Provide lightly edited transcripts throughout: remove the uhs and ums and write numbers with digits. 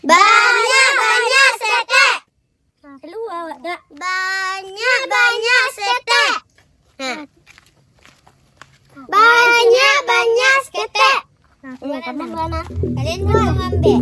Banyak-banyak sete. Keluar tak? Banyak-banyak sete. Banyak-banyak sete. Kamu mana? Kalian mau ngambil?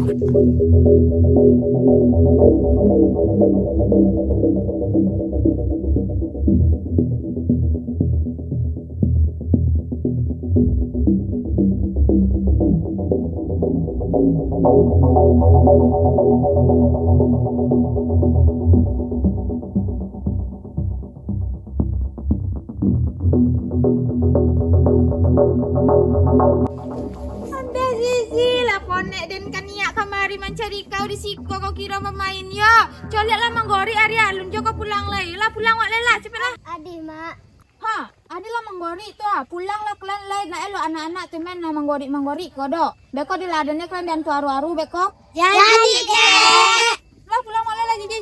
Anda Zizi lah konek dan kania kamari mencari kau di siko kau kira pemain yo. Colek lah manggori ari alun joko pulang lah. Lah pulang wak lela cepet lah. Adi mak. Ha, ada lah manggori tu ah. Pulang lah kelan lain lah elo anak-anak tu main lah manggori kodok. Beko di ladanya kalian dan aru-aru beko. Jadi kek. Lah pulang wak lela jadi.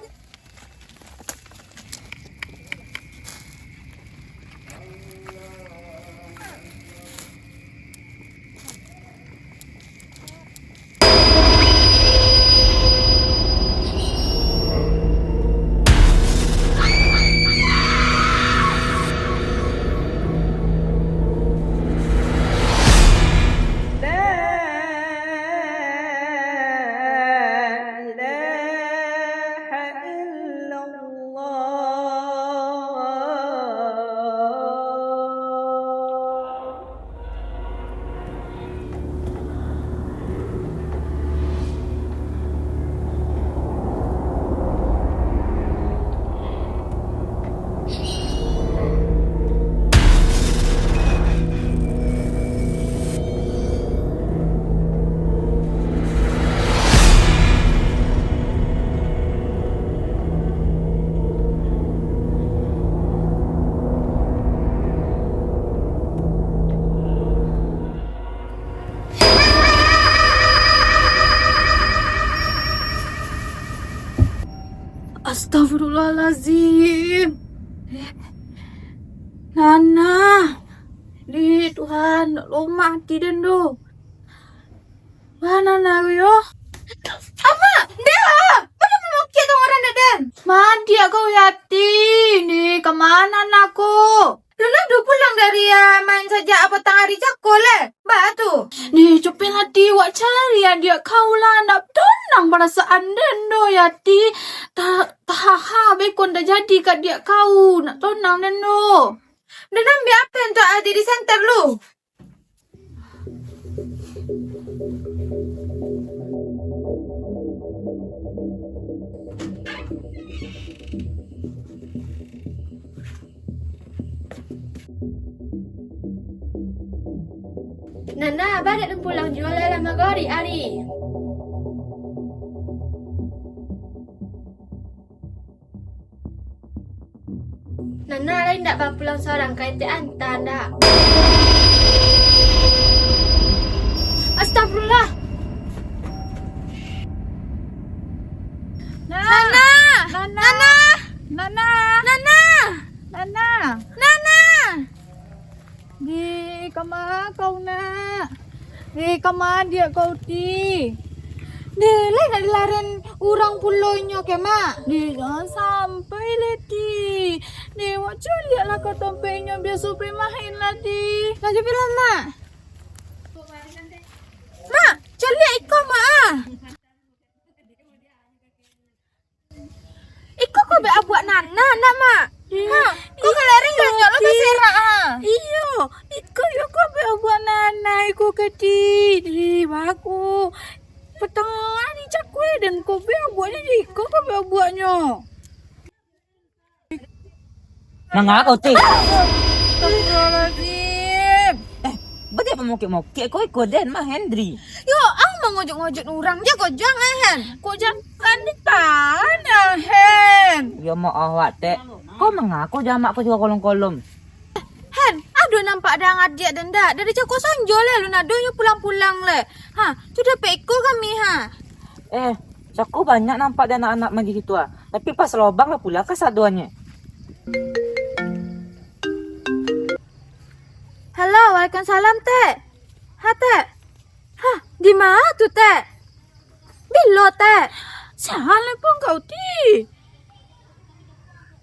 Astagfirullahalazim. Nana, di Tuhan, lo mati dan do. Mana nak yo? Apa? Dah, mana mau kita orang dan? Mati kau yati, ni kemana anakku? Luna udah pulang dari main saja apa tang hari cakole, batu. Ni cepet hati wak cari dia kau lah nak tenang perasaan dendo yati. Tahaha bekon dah jadi kat dia kau nak tenang dendo. Dan ambil apa untuk ada di center lu? Nana, balik dan pulang jual dalam magari hari. Nana lain tak bawa pulang seorang kaitan tanda. Astagfirullah. Nana. Nana. Nana. Nana. Nana. Nana. Di kamar kau nak. Di kamar dia kau ti. Dia lain nak dilaran orang pulaunya ke mak. Dia jangan sampai leti. Dia macam lihatlah kau tompengnya biar supaya main lah di. Nak jumpa mak. Mak, cari ikut mak. Ikut kau buat buat Nana nak mak. Ha, kau kelaring ganyok lo terserak ha. Iyo, ikut yo kau buat Nana ikut kedi. Di baku. Petengah ni cakwe dan kau buatnya di kau buatnya. Nangakaw, te. Astagfirullahaladzim. Ba't di pa mukit-mukit? Ko din, ma, Henry. Yo, ang mangojok-ngojok orang dia kau jangan hen. Kau jangan di tanah hen. Yo mo awat, te. Ko mangako jamak ko juga kolom-kolom. Hen, aduh nampak dah ngadik dan dah. Dari cakap sonjol le, lu nadonya pulang-pulang le. Ha, sudah peko kami ha. Aku banyak nampak ada anak-anak macam gitu ah. Tapi pas lobang lah pula kesaduannya. Halo, waalaikumsalam teh. Ha teh. Hah, di mana tuh teh? Bilo do, Teh. Salah pun kau, Ti.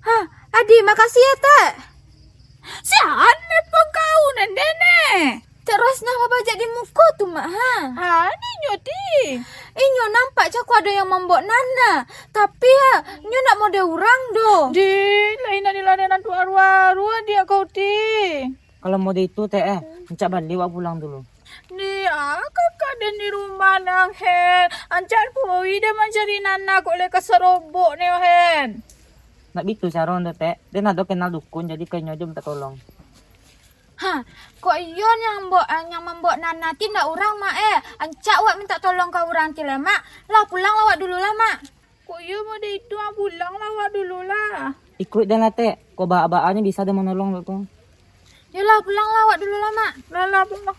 Hah, Adi, makasih ya, Teh. Salah pun kau, Nenek. Terus nama bajak di muka tu, Mak, ha? Ini nyo, Ti. Inyo nampak caku ada yang membok Nana. Tapi ya, nyo nak mau ada orang do. Di, lain ada ladenan tu aru-aru dia kau, Ti. Kalau mau itu teh encak balik wak pulang dulu. Ni kakak dan di rumah nang hen. Ancar pui dia mencari Nana kok le keserobok ni hen. Nak bitu caron teh. Dia nak kenal dukun jadi kayaknya dia minta tolong. Ha, kok iyon yang membok Nana tindak orang mak Ancak wak minta tolong ke orang ti mak. Lah pulang lawak dulu lah mak. Kok iyo mau dia itu pulang lawak dulu lah. Ikut dan lah teh. Kok baak-baaknya bisa dia menolong tu. Yalah pulang lawak dulu lah mak. Lah pulang.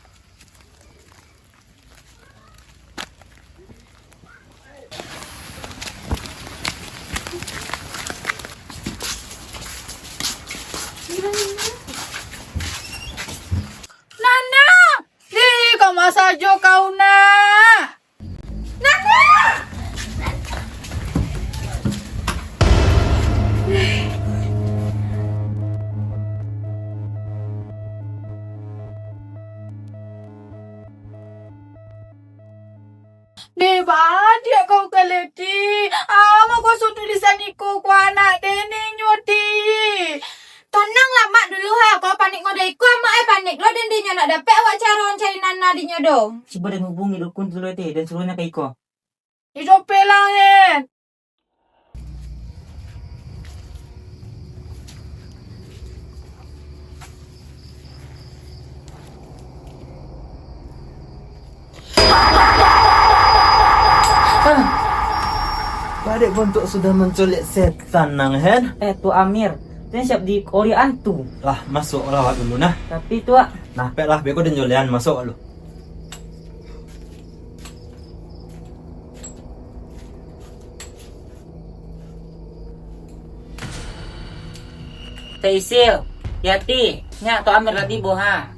Nana! Di, kau masa jo kau nak. Nana! Di, dia kau keleti. Mau kau suruh tulisan iku ku anak dene nyoti. Tenanglah mak dulu ha, kau panik ngodai ku mak panik lo dan dia nak dapat awak cara cari Nana di nyodo. Coba dia hubungi dukun dulu teh dan suruhnya ke Iko. Itu pelangen. Badik bontok sudah menculik setan nang hen. Tu Amir. Dia siap di ori antu. Lah masuk lawat dulu nah. Tapi tu Nah pek lah beko dan jolean masuk lu. Teh Isil. Yati. Nya tu Amir tadi boha.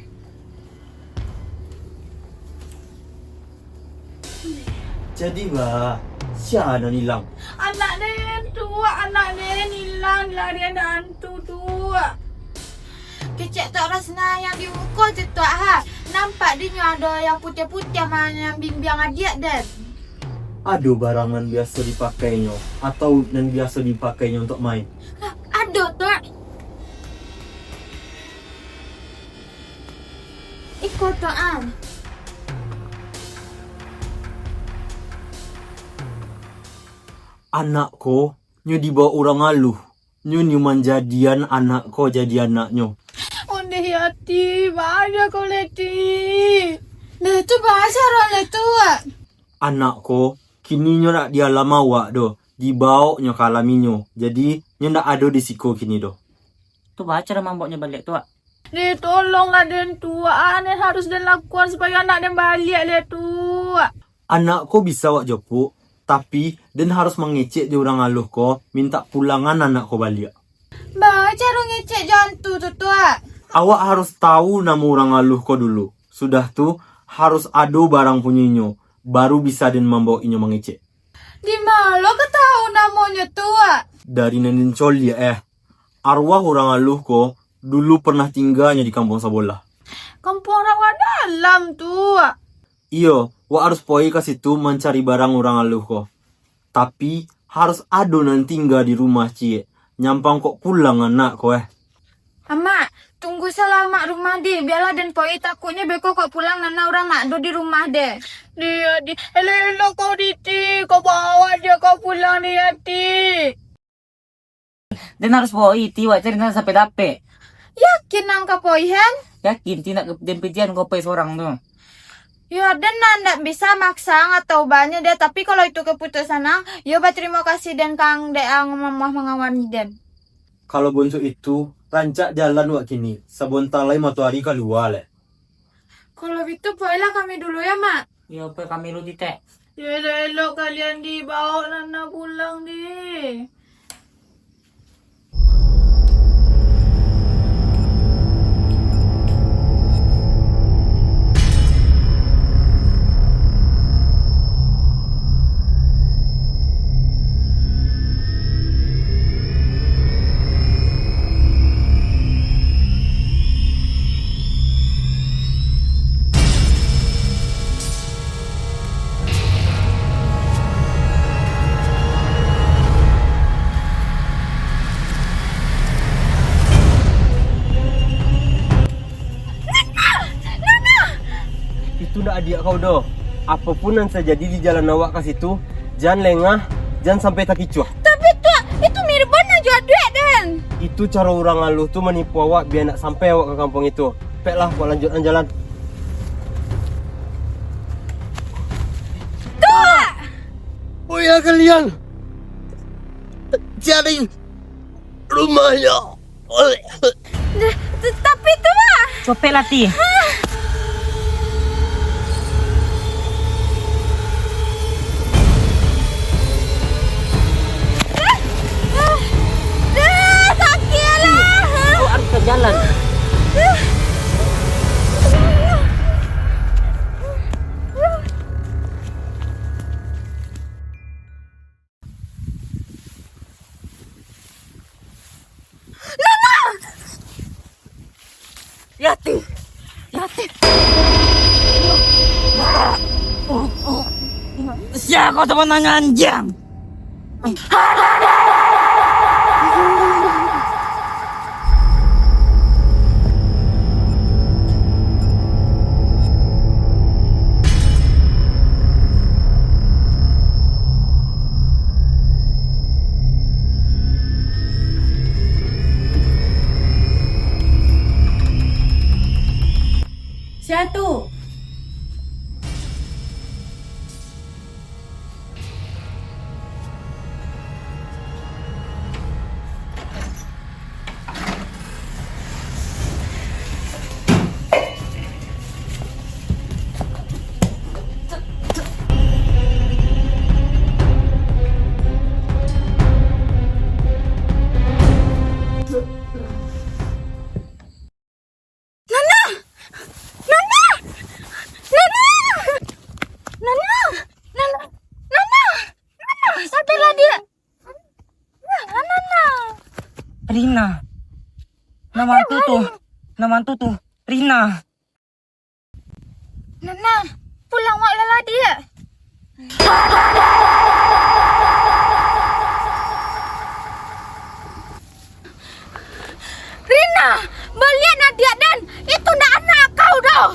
Jadi bah, siapa hilang? Anak dia tua, anak dia hilang larian hantu tua. Kecek tak rasa yang di muka tu tua ha. Nampak dia ada yang putih-putih yang bimbang adik dan. Aduh barangan biasa dipakainya atau dan biasa dipakainya untuk main. Ada tua. Ikut tuan. Anakku, nyu dibawa orang aluh. Nyu manjadian anakku jadi anaknya. Undi hati, bahaya kau leti. Nah tu bahasa orang letu. Anakku, kini nyu nak dia lama awak do. Dibawa nyu kalaminyo. Jadi nyu nak ada di siko kini do. Tu baca dah mamboknya balik tu. Dia tolonglah den tua. Aneh harus den lakukan supaya anak den balik letu. Anakku bisa wak jopuk. Tapi, dan harus mengecek di orang aluh ko, minta pulangan anak ko balik. Baca rong ngecek jantu tu tua. Awak harus tahu nama orang aluh ko dulu. Sudah tu, harus ado barang punyinyo, baru bisa dan membawa inyo mengecek. Di mana kau tahu namanya tua? Dari nenek coli arwah orang aluh ko, dulu pernah tinggalnya di kampung Sabola. Kampung rawa dalam tua. Iyo, wak harus pergi ke situ mencari barang orang aluh ko. Tapi, harus ado nanti tinggal di rumah cie. Nyampang kok pulang anak ko Mak, tunggu selamat rumah di. Biarlah dan poi takutnya beko kok pulang nana orang nak do di rumah deh. Dia di, elo kau diti, kau bawa dia kau pulang dia ti. Dan harus bawa iti wak cari Nana sampai dapet. Yakin angka poi hen? Yakin tidak dempetian kau pergi seorang tu. Ya, dan nanda bisa maksa atau banyak deh. Tapi kalau itu keputusan ang, ya berterima kasih dan kang deh ang mamah mengawani den. Kalau bonsu itu, rancak jalan wak kini. Sebentar lagi matahari keluar le. Kalau itu bolehlah kami dulu ya mak. Ya apa kami lu teh. Ya elok kalian dibawa nana pulang deh. adik kau doh. Apapun yang terjadi di jalan awak ke situ, jangan lengah, jangan sampai tak kicuah. Tapi tuh, itu mirip mana juga duit Den. Itu cara orang aluh tuh menipu awak biar nak sampai awak ke kampung itu. Peklah, awak lanjutkan jalan. Tuh! Oh ya kalian, cari rumahnya. Tapi tuh lah. Copet Lati. Sakit lah. Kau harus ke jalan. Yati. Yati. Siapa kau teman anjing? Siapa? Rina. Nama tuh. Rina. Nana, pulang wak lala dia. Rina, balian adik Dan. Itu nak anak kau dah.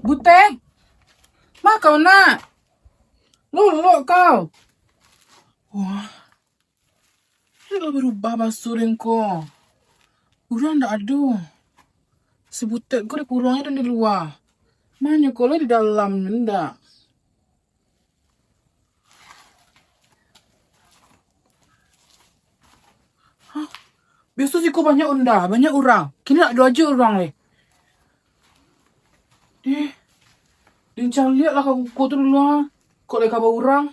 Butet, mak kau nak, lolok kau. Wah, ini dah berubah basurin kau. Urang tak ada. Si Butet kau di kurangnya dan di luar. Mana kau lah di dalam ndak? Hah? Biasa sih kau banyak undah, banyak orang. Kini tak ada aja orang ni. Dia jangan lihat lah kau tu dulu lah. Kau lagi kabar orang.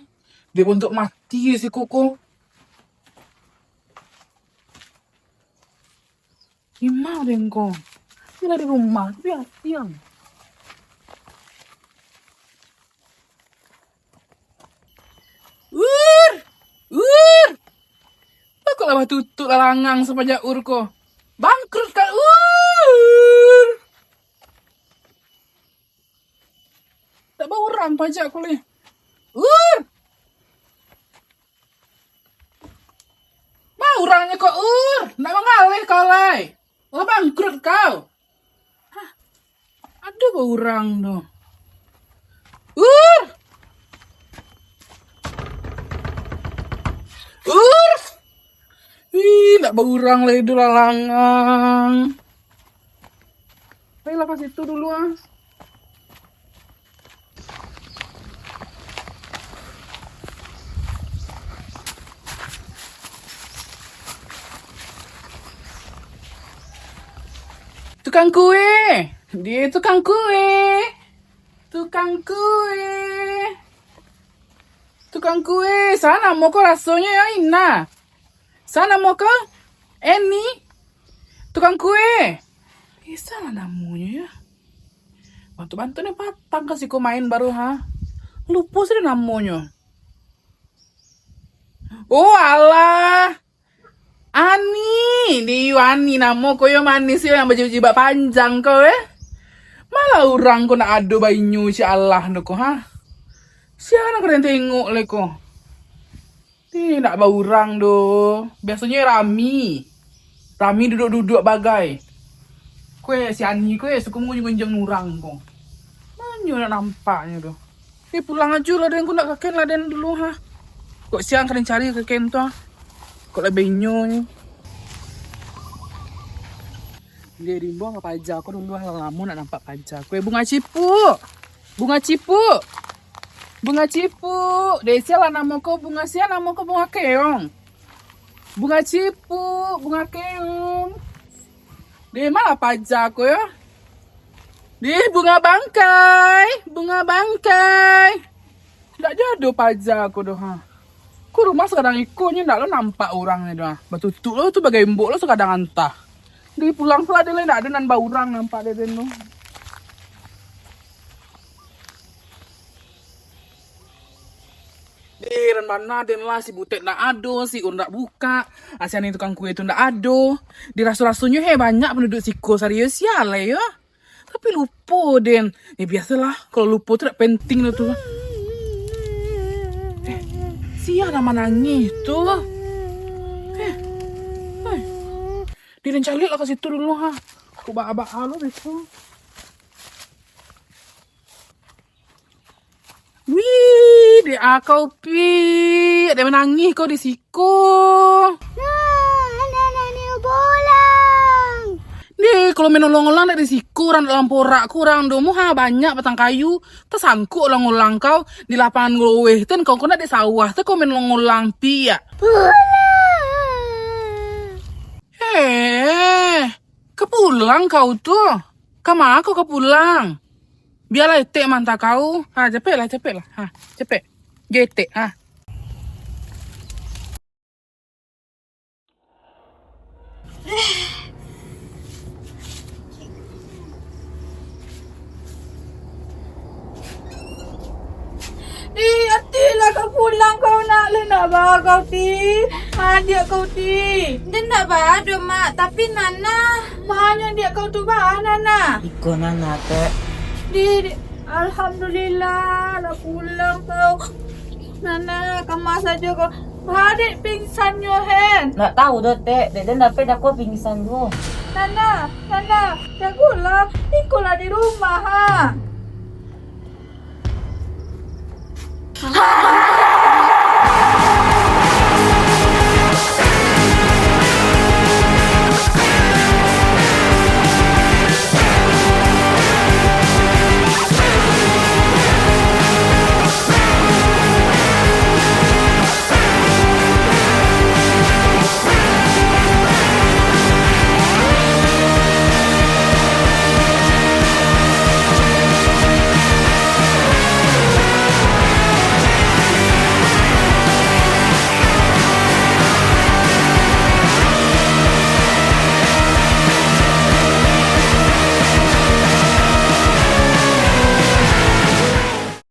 Dia pun untuk mati si koko. Gimana deh kau? Dia dari rumah. Biar diam. Ur! Aku lah tutup larangang sepanjang ur kau. Bangkrut kan ur! Tak bawa orang pajak aku ni. Mau orangnya kau nak mengalih kau lai. Oh bangkrut kau. Hah? Ada bau orang tu. Tak bau orang lah itu lalangang. Baiklah ke situ dulu ah. Tukang kue. Dia tukang kue. Tukang kue. Tukang kue. Sana mau kau rasanya ya Ina. Sana mau kau. Eni. Tukang kue. Salah namanya ya. Bantu-bantu nih patang kasih kau main baru ha. Lupa sih namanya. Oh alah. Ani, di Ani namo ko yo manis yo yang baju jibak panjang ko Malah orang ko nak ado bainyu si Allah no ko ha. Siapa nak keren tengok le ko. Tidak bau orang do. Biasanya Rami. Rami duduk-duduk bagai. Kue si Ani kue suka ngunjung nurang ko. Manyo nak nampaknya do. Pulang aja lah den ko nak kakek lah den dulu ha. Kok siang kalian cari kakek tu ha. Kok lebih nyonya. Dia rimbo apa pajak aku dulu lama nak nampak pajak. Kue bunga cipu. Bunga cipu. Bunga cipu. Desia lah nama kau bunga sia nama kau bunga keong. Bunga cipu, bunga keong. Dia malah pajak aku ya. Dia bunga bangkai, bunga bangkai. Tidak jadu pajak aku doh ha. Ku rumah sekadang ikonya ndak lo nampak orangnya doh. Betutuk lo tuh bagai embok lo sekadang antah. Di pulang pula dia ndak ada nan bau orang nampak dia no. Diran mana den lah si butet ndak ado, si ndak buka. Asian itu tukang kue itu ndak ado. Di rasu-rasunya banyak penduduk siko serius ya le ya. Tapi lupa den. Biasalah kalau lupa tu tak penting lah tu. Sia nama nangis tu. Dia dan calik lah ke situ dulu ha. Aku bak-bak halo besok. Wih, dia kau pi. Dia menangis kau di siko. Anak-anak bolang. Dia kalau menolong-olang dari siko orang dalam porak kurang domo ha banyak batang kayu. Tersangkut olang-olang kau di lapangan ngoweh. Ten kau kena di sawah. Ten kau menolong-olang pi ya. Kepulang kau tuh. Kemana kau kepulang? Biarlah etek mantap kau. Ha, cepet lah. Ha, cepet. Jetek, ha. Hatilah kau pulang kau nak ba kau ti. Dia kau ti. Dia nak ada mak, tapi Nana. Mahanya dia kau tu Nana. Iko Nana teh. Di alhamdulillah nak pulang kau. Nana, kamu saja kau. Adik pingsan yo hen. Nak tahu doh teh, deden dapat aku pingsan doh. Nana, jagolah. Ikolah di rumah ha.